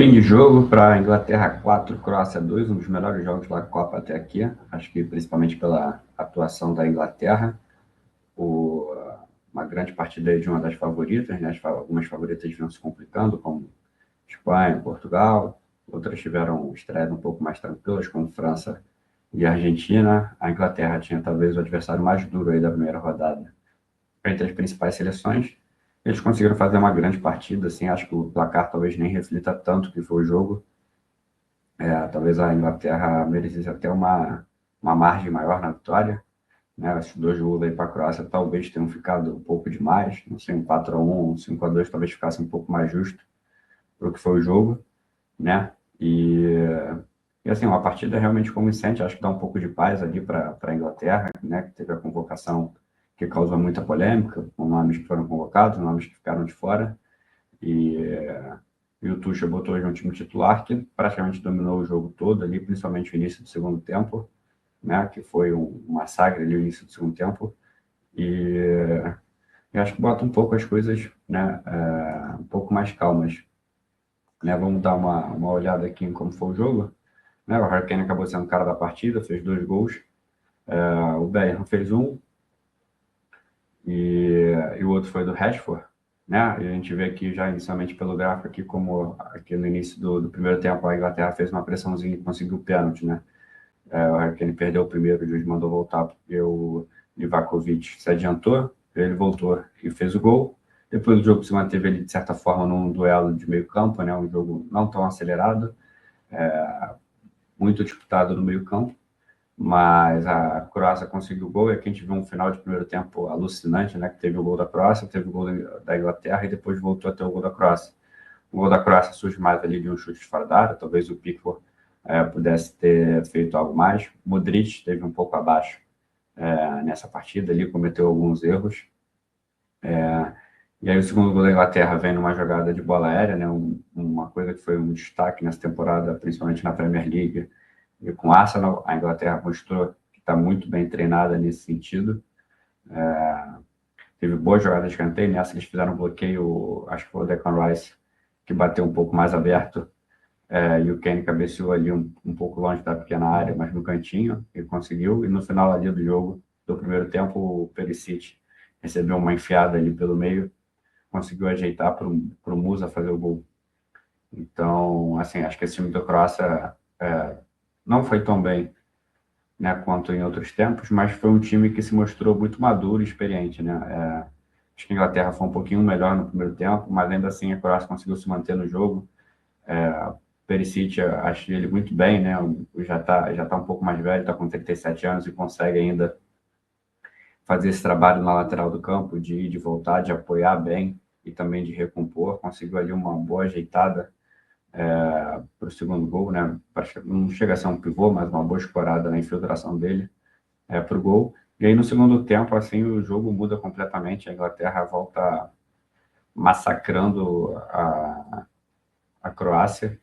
Fim de jogo para Inglaterra 4, Croácia 2, um dos melhores jogos da Copa até aqui. Acho que principalmente pela atuação da Inglaterra. Uma grande partida de uma das favoritas, né? Algumas favoritas vinham se complicando, como Espanha, Portugal. Outras tiveram estreias um pouco mais tranquilas, como França e Argentina. A Inglaterra tinha talvez o adversário mais duro aí da primeira rodada entre as principais seleções. Eles conseguiram fazer uma grande partida, assim, acho que o placar talvez nem reflita tanto que foi o jogo. Talvez a Inglaterra merecesse até uma margem maior na vitória, né? Esses 2 gols aí para a Croácia talvez tenham ficado um pouco demais, não sei, um 4-1, um 5-2 talvez ficasse um pouco mais justo para o que foi o jogo, né? E assim, uma partida realmente convincente, acho que dá um pouco de paz ali para a Inglaterra, né? Que teve a convocação que causou muita polêmica, com nomes que foram convocados, nomes que ficaram de fora, e, e o Tuchel botou hoje um time titular que praticamente dominou o jogo todo ali, principalmente o início do segundo tempo, né? Que foi um massacre ali o início do segundo tempo, e eu acho que bota um pouco as coisas, né? Um pouco mais calmas, né? Vamos dar uma olhada aqui em como foi o jogo, né? O Harry Kane acabou sendo o cara da partida, fez 2 gols, o Bellingham fez um, e o outro foi do Rashford, né? E a gente vê aqui já inicialmente pelo gráfico aqui como aqui no início do primeiro tempo a Inglaterra fez uma pressãozinha e conseguiu o pênalti, né? O Harry Kane perdeu o primeiro, o juiz mandou voltar porque o Livakovic se adiantou, ele voltou e fez o gol. Depois o jogo se manteve ali, de certa forma, num duelo de meio campo, né? Um jogo não tão acelerado, muito disputado no meio campo, mas a Croácia conseguiu o gol, e aqui a gente viu um final de primeiro tempo alucinante, né? Que teve o gol da Croácia, teve o gol da Inglaterra e depois voltou até o gol da Croácia. O gol da Croácia surge mais ali de um chute de fora da área, talvez o Pickford pudesse ter feito algo mais. Modric esteve um pouco abaixo nessa partida ali, cometeu alguns erros. E aí o segundo gol da Inglaterra vem numa jogada de bola aérea, né? Uma coisa que foi um destaque nessa temporada, principalmente na Premier League e com o Arsenal. A Inglaterra mostrou que está muito bem treinada nesse sentido. Teve boas jogadas de escanteio, nessa eles fizeram um bloqueio, acho que foi o Declan Rice, que bateu um pouco mais aberto, e o Kane cabeceou ali um pouco longe da pequena área, mas no cantinho, ele conseguiu, e no final ali do jogo, do primeiro tempo, o Perisic recebeu uma enfiada ali pelo meio, conseguiu ajeitar para o Musa fazer o gol. Então, assim, acho que esse time da Croácia não foi tão bem, né, quanto em outros tempos, mas foi um time que se mostrou muito maduro e experiente, né? Acho que a Inglaterra foi um pouquinho melhor no primeiro tempo, mas ainda assim a Croácia conseguiu se manter no jogo. Perisic, acho ele muito bem, né? Já tá um pouco mais velho, está com 37 anos e consegue ainda fazer esse trabalho na lateral do campo, de ir, de voltar, de apoiar bem e também de recompor. Conseguiu ali uma boa ajeitada para o segundo gol, né? Não chega a ser um pivô, mas uma boa escorada na infiltração dele para o gol. E aí no segundo tempo, assim, o jogo muda completamente. A Inglaterra volta massacrando a Croácia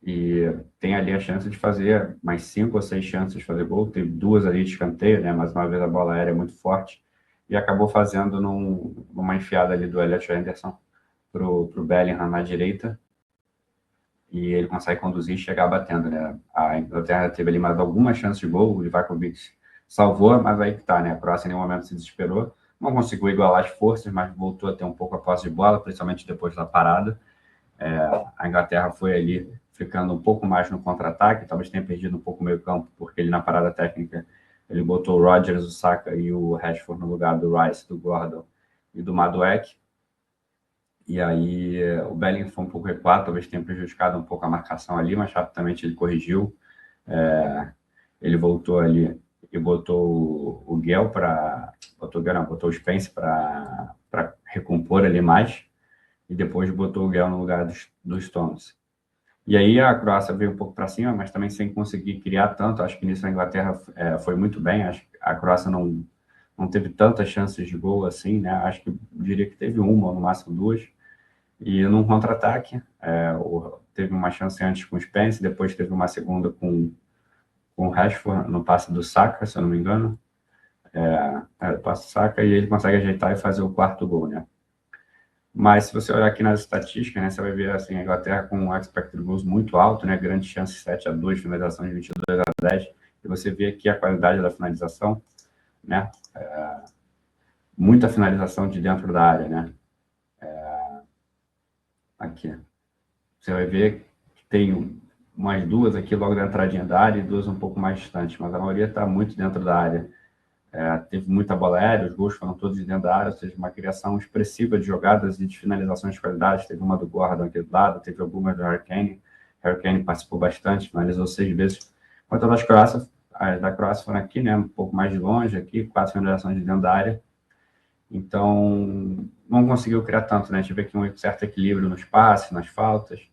e tem ali a chance de fazer mais 5 ou 6 chances de fazer gol. Teve 2 ali de escanteio, né? Mais uma vez a bola aérea é muito forte e acabou fazendo numa enfiada ali do Elliot Anderson pro Bellingham na direita, e ele consegue conduzir e chegar batendo, né? A Inglaterra teve ali mais algumas chances de gol, o Livakovic salvou, mas aí que tá, né? A Croácia em nenhum momento se desesperou, não conseguiu igualar as forças, mas voltou a ter um pouco a posse de bola, principalmente depois da parada. A Inglaterra foi ali ficando um pouco mais no contra-ataque, talvez tenha perdido um pouco o meio campo, porque ele na parada técnica ele botou o Rodgers, o Saka e o Rashford no lugar do Rice, do Gordon e do Madueke. E aí o Bellingham foi um pouco recuado, talvez tenha prejudicado um pouco a marcação ali, mas rapidamente ele corrigiu. Ele voltou ali e botou o Guel para... botou o Spence para recompor ali mais, e depois botou o Guel no lugar dos Stones. E aí a Croácia veio um pouco para cima, mas também sem conseguir criar tanto. Acho que nisso a Inglaterra foi muito bem. Acho que a Croácia não teve tantas chances de gol assim, né? Acho que diria que teve uma, ou no máximo 2. E num contra-ataque, teve uma chance antes com o Spence, depois teve uma segunda com o Rashford, no passe do Saka, se eu não me engano. O passe do Saka, e ele consegue ajeitar e fazer o quarto gol, né? Mas se você olhar aqui nas estatísticas, né, você vai ver assim, a Inglaterra com um expected goals muito alto, né, grande chance 7-2, finalização de 22-10, e você vê aqui a qualidade da finalização, né, muita finalização de dentro da área, né, aqui. Você vai ver que tem umas duas aqui logo da entradinha da área e duas um pouco mais distantes, mas a maioria está muito dentro da área. Teve muita bola aérea, os gols foram todos dentro da área, ou seja, uma criação expressiva de jogadas e de finalizações de qualidade. Teve uma do Gordon aqui do lado, teve algumas do Harry Kane. Harry Kane participou bastante, finalizou 6 vezes. Enquanto as da Croácia foram aqui, né, um pouco mais de longe, aqui, 4 finalizações de dentro da área. Então, não conseguiu criar tanto, né? Tive aqui um certo equilíbrio nos passes, nas faltas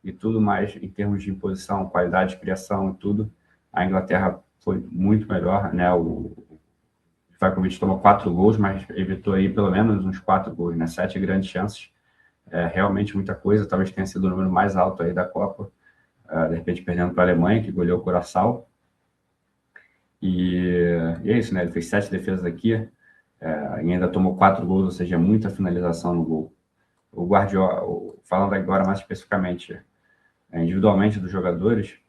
e tudo mais, em termos de imposição, qualidade de criação e tudo. A Inglaterra foi muito melhor, né? O Ivakovic tomou 4 gols, mas evitou aí pelo menos uns 4 gols, né? 7 grandes chances. Realmente muita coisa, talvez tenha sido o número mais alto aí da Copa. De repente perdendo para a Alemanha, que goleou o Curaçao. E é isso, né? Ele fez 7 defesas aqui, e ainda tomou 4 gols, ou seja, muita finalização no gol. O Guardiola, falando agora mais especificamente, individualmente dos jogadores,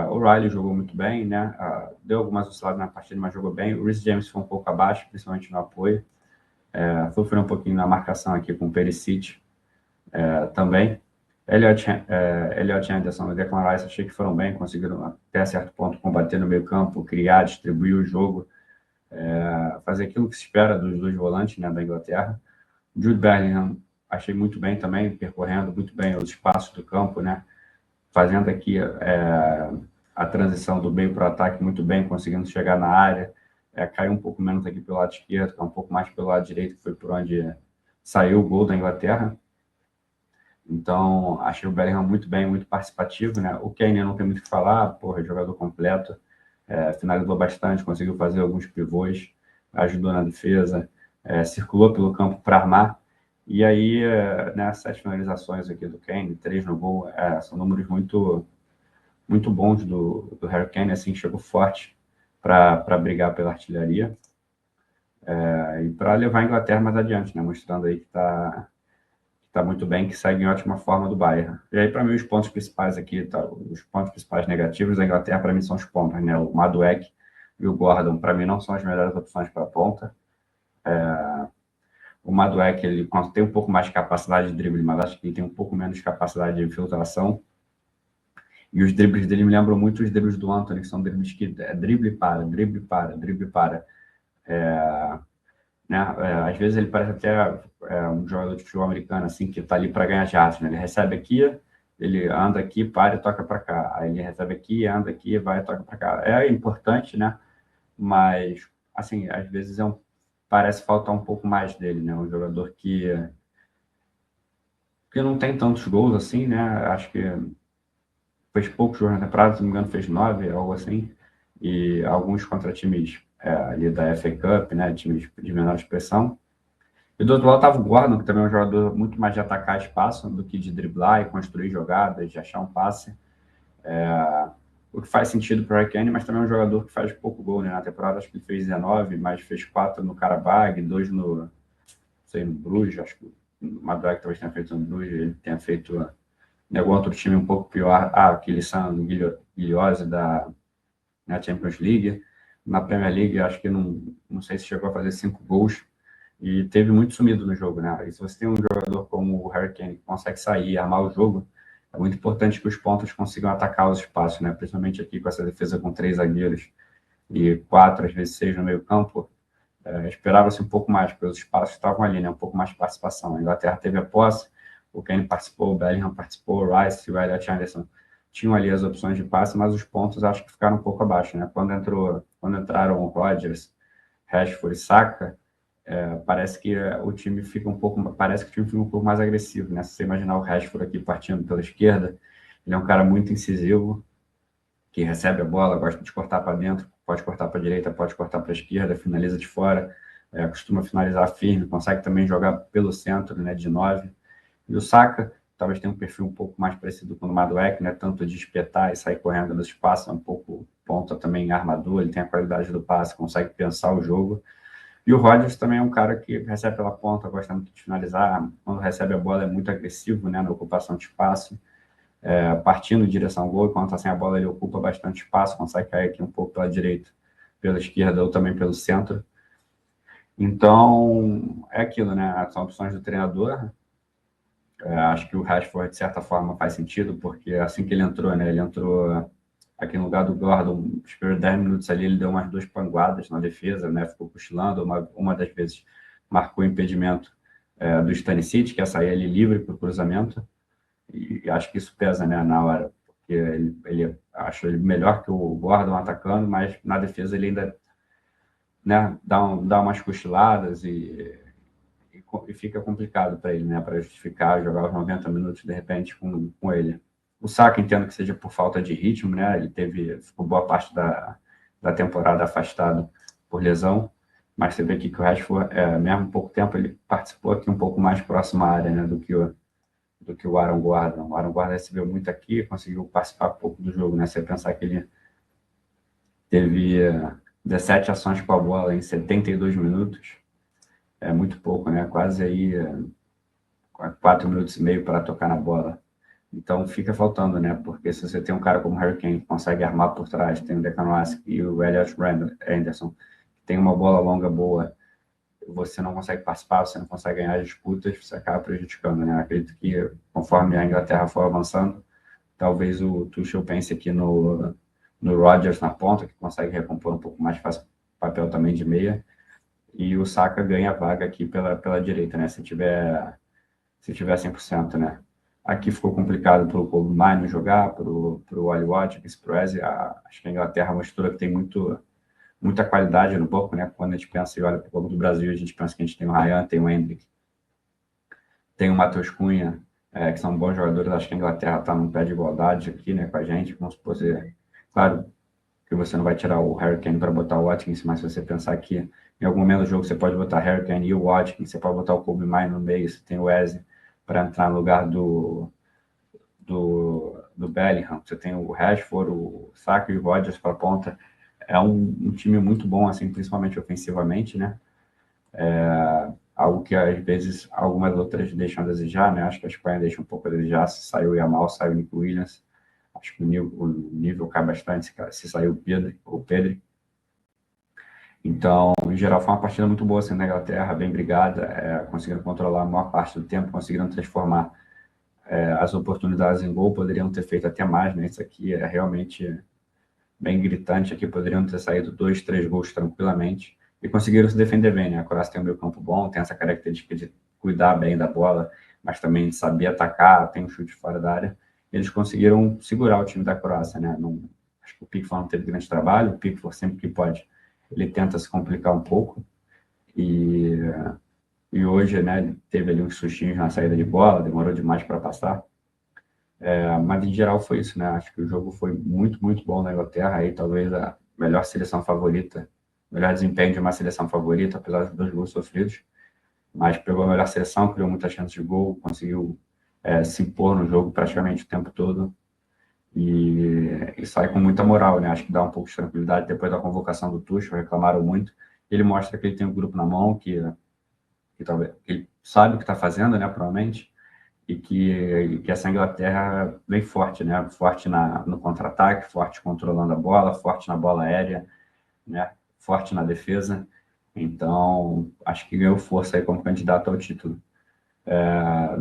o Riley jogou muito bem, né? Deu algumas osciladas na partida, mas jogou bem. O Reece James foi um pouco abaixo, principalmente no apoio. Sofreu um pouquinho na marcação aqui com o Perisic também. Elliot Anderson e Declan Rice achei que foram bem, conseguiram até certo ponto combater no meio campo, criar, distribuir o jogo, fazer aquilo que se espera dos dois volantes, né, da Inglaterra. Jude Bellingham achei muito bem também, percorrendo muito bem os espaços do campo, né? Fazendo aqui a transição do meio para o ataque muito bem, conseguindo chegar na área, caiu um pouco menos aqui pelo lado esquerdo, um pouco mais pelo lado direito, que foi por onde saiu o gol da Inglaterra. Então, achei o Bellingham muito bem, muito participativo, né? O Kane não tem muito o que falar, porra, jogador completo, finalizou bastante, conseguiu fazer alguns pivôs, ajudou na defesa, circulou pelo campo para armar. E aí, né, 7 finalizações aqui do Kane, 3 no gol, são números muito, muito bons do Harry Kane, assim, chegou forte para brigar pela artilharia e para levar a Inglaterra mais adiante, né, mostrando aí que está muito bem, que segue em ótima forma do Bayern. E aí, para mim, os pontos principais aqui, os pontos principais negativos da Inglaterra, para mim, são os pontos, né, o Madueke e o Gordon, para mim, não são as melhores opções para a ponta. O Madueke, ele tem um pouco mais de capacidade de drible, mas acho que ele tem um pouco menos de capacidade de infiltração. E os dribles dele me lembram muito os dribles do Antony, que são dribles que drible para, drible para, drible para. Né? Às vezes ele parece até um jogador de futebol americano, assim, que está ali para ganhar jardas, né? Ele recebe aqui, ele anda aqui, para e toca para cá. Aí ele recebe aqui, anda aqui, vai e toca para cá. É importante, né? Mas, assim, às vezes parece faltar um pouco mais dele, né? Um jogador que não tem tantos gols assim, né? Acho que fez poucos gols na temporada, se não me engano, fez 9, algo assim. E alguns contra times ali da FA Cup, né? Times de menor expressão. E do outro lado estava o Gordon, que também é um jogador muito mais de atacar espaço do que de driblar e construir jogadas, de achar um passe. O que faz sentido para o Harry Kane, mas também é um jogador que faz pouco gol, né? Na temporada acho que ele fez 19, mas fez 4 no Karabag, 2 no Bruges, acho que o Madueke talvez tenha feito no Bruges, ele tenha feito em algum outro time um pouco pior, aquele San Guilhose da Champions League. Na Premier League, acho que não sei se chegou a fazer 5 gols, e teve muito sumido no jogo, né? E se você tem um jogador como o Harry Kane que consegue sair e armar o jogo, é muito importante que os pontas consigam atacar os espaços, né? Principalmente aqui com essa defesa com 3 zagueiros e 4, às vezes 6 no meio campo. Esperava-se um pouco mais, porque os espaços estavam ali, né? Um pouco mais de participação. A Inglaterra teve a posse, o Kane participou, o Bellingham participou, o Rice e o Elliot Anderson tinham ali as opções de passe, mas os pontos acho que ficaram um pouco abaixo, né? Quando entraram o Rodgers, Rashford e Saka, parece que o time fica um pouco mais agressivo, né? Se você imaginar o Rashford aqui partindo pela esquerda, ele é um cara muito incisivo, que recebe a bola, gosta de cortar para dentro, pode cortar para a direita, pode cortar para a esquerda, finaliza de fora, costuma finalizar firme, consegue também jogar pelo centro, né, de 9. E o Saka talvez tenha um perfil um pouco mais parecido com o Madueke, né, tanto de espetar e sair correndo no espaço, é um pouco ponta também em armador, ele tem a qualidade do passe, consegue pensar o jogo. E o Rodgers também é um cara que recebe pela ponta, gosta muito de finalizar, quando recebe a bola é muito agressivo, né, na ocupação de espaço, partindo em direção ao gol, quando está sem a bola ele ocupa bastante espaço, consegue cair aqui um pouco pela direita, pela esquerda ou também pelo centro. Então, é aquilo, né, são opções do treinador. Acho que o Rashford, de certa forma, faz sentido, porque assim que ele entrou, né, ele entrou aqui no lugar do Gordon, os primeiros 10 minutos ali, ele deu umas 2 panguadas na defesa, né, ficou cochilando, uma das vezes marcou o impedimento do Stanisic, que ia sair ali livre para o cruzamento, e acho que isso pesa, né, na hora, porque acho ele melhor que o Gordon atacando, mas na defesa ele ainda, né, dá umas cochiladas e fica complicado para ele, né, para justificar jogar os 90 minutos de repente com ele. O Saka, entendo que seja por falta de ritmo, né, ele ficou boa parte da temporada afastado por lesão, mas você vê aqui que o Rashford, mesmo pouco tempo, ele participou aqui um pouco mais próximo à área, né, do que o Aaron Gordon. O Aaron Gordon recebeu muito aqui, conseguiu participar um pouco do jogo, né, você pensar que ele teve 17 ações com a bola em 72 minutos, é muito pouco, né, quase aí 4 minutos e meio para tocar na bola. Então fica faltando, né? Porque se você tem um cara como o Harry Kane que consegue armar por trás, tem o Declan Rice e o Elliot Anderson, que tem uma bola longa boa, você não consegue participar, você não consegue ganhar disputas, você acaba prejudicando, né? Acredito que conforme a Inglaterra for avançando, talvez o Tuchel pense aqui no Rodgers na ponta, que consegue recompor um pouco mais, faz papel também de meia, e o Saka ganha a vaga aqui pela direita, né? Se tiver 100%, né? Aqui ficou complicado para o Kobe Mino jogar, para o Oli Watkins, para o Eze. Acho que a Inglaterra mostrou que tem muita qualidade no banco, né? Quando a gente pensa e olha para o banco do Brasil, a gente pensa que a gente tem o Ryan, tem o Endrick, tem o Matheus Cunha, que são bons jogadores. Acho que a Inglaterra está num pé de igualdade aqui, né, com a gente. Vamos supor, claro que você não vai tirar o Harry Kane para botar o Watkins, mas se você pensar que em algum momento do jogo você pode botar Harry Kane e o Watkins, você pode botar o Kobe Mino no meio, você tem o Eze para entrar no lugar do Bellingham, você tem o Rashford, o Saka e o Rodgers para a ponta. É um time muito bom, assim, principalmente ofensivamente, né? Algo que às vezes algumas outras deixam a desejar, né? Acho que a Espanha deixa um pouco a desejar. Se saiu o Yamal, saiu o Nico Williams. Acho que o nível cai bastante se saiu o Pedro. Então, em geral, foi uma partida muito boa assim, na Inglaterra, bem brigada, conseguiram controlar a maior parte do tempo, conseguiram transformar as oportunidades em gol, poderiam ter feito até mais, né? Isso aqui é realmente bem gritante, aqui poderiam ter saído 2, 3 gols tranquilamente, e conseguiram se defender bem, né? A Croácia tem um meio campo bom, tem essa característica de cuidar bem da bola, mas também de saber atacar, tem um chute fora da área. Eles conseguiram segurar o time da Croácia, né? Acho que o Pickford não teve grande trabalho, o Pickford sempre que pode, ele tenta se complicar um pouco, e hoje, né, teve ali uns sustinhos na saída de bola, demorou demais para passar, mas em geral foi isso, né? Acho que o jogo foi muito, muito bom na Inglaterra, aí talvez a melhor seleção favorita, melhor desempenho de uma seleção favorita, apesar dos 2 gols sofridos, mas pegou a melhor seleção, criou muitas chances de gol, conseguiu se impor no jogo praticamente o tempo todo e sai com muita moral, né? Acho que dá um pouco de tranquilidade depois da convocação do Tuchel, reclamaram muito. Ele mostra que ele tem um grupo na mão, que talvez ele sabe o que está fazendo, né? Provavelmente, e que essa Inglaterra vem forte, né? Forte no contra-ataque, forte controlando a bola, forte na bola aérea, né? Forte na defesa. Então, acho que ganhou força aí como candidato ao título.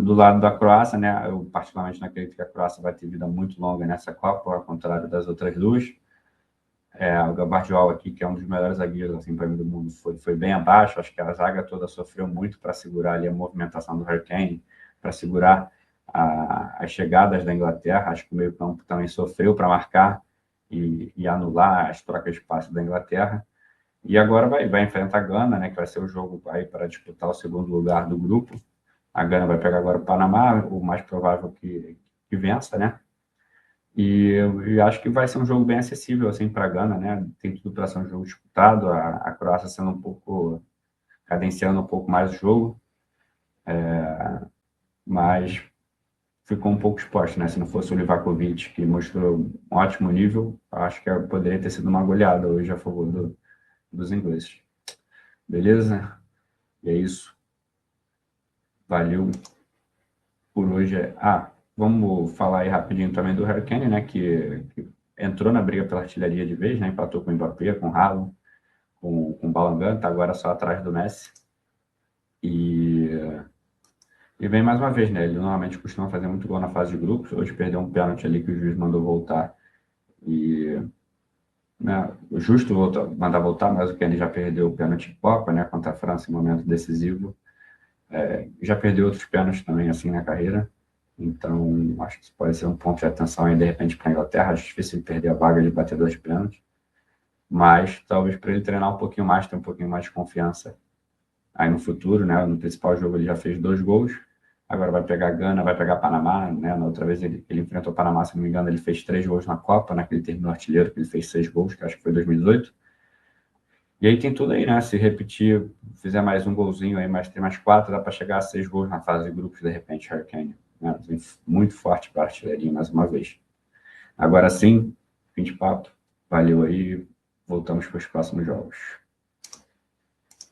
Do lado da Croácia, né? Eu particularmente não acredito que a Croácia vai ter vida muito longa nessa Copa, ao contrário das outras duas. O Gabardiola aqui, que é um dos melhores zagueiros assim, para mim do mundo, foi bem abaixo. Acho que a zaga toda sofreu muito para segurar ali a movimentação do Harry Kane, para segurar as chegadas da Inglaterra. Acho que o meio-campo também sofreu para marcar e anular as trocas de passe da Inglaterra. E agora vai enfrentar a Gana, né, que vai ser o jogo aí para disputar o segundo lugar do grupo. A Gana vai pegar agora o Panamá, o mais provável que vença, né? E acho que vai ser um jogo bem acessível assim para a Gana, né? Tem tudo para ser um jogo disputado, a Croácia sendo um pouco cadenciando um pouco mais o jogo, mas ficou um pouco exposto, né? Se não fosse o Livakovic, que mostrou um ótimo nível, acho que poderia ter sido uma goleada hoje a favor dos ingleses. Beleza? E é isso. Valeu por hoje. Vamos falar aí rapidinho também do Harry Kane, né? Que entrou na briga pela artilharia de vez, né? Empatou com o Mbappé, com o Haaland, com o Bellingham, tá agora só atrás do Messi. E vem mais uma vez, né? Ele normalmente costuma fazer muito gol na fase de grupos. Hoje perdeu um pênalti ali que o juiz mandou voltar. E, né, o justo mandar voltar, mas o Kane já perdeu o pênalti de Copa, né? Contra a França em momento decisivo. Já perdeu outros pênaltis também, assim, na carreira. Então, acho que isso pode ser um ponto de atenção aí, de repente, para a Inglaterra. Acho difícil ele perder a vaga de batedor de pênalti. Mas talvez para ele treinar um pouquinho mais, ter um pouquinho mais de confiança aí no futuro, né? No principal jogo ele já fez 2 gols. Agora vai pegar Gana, vai pegar Panamá, né? Na outra vez ele enfrentou o Panamá, se não me engano, ele fez 3 gols na Copa, né? Que ele terminou artilheiro, que ele fez 6 gols, que acho que foi 2018. E aí tem tudo aí, né? Se repetir, fizer mais um golzinho aí, mais 3, mais 4, dá para chegar a 6 gols na fase de grupos, de repente, Harry Kane. Né? Muito forte para a artilharia mais uma vez. Agora sim, fim de papo. Valeu aí. Voltamos para os próximos jogos.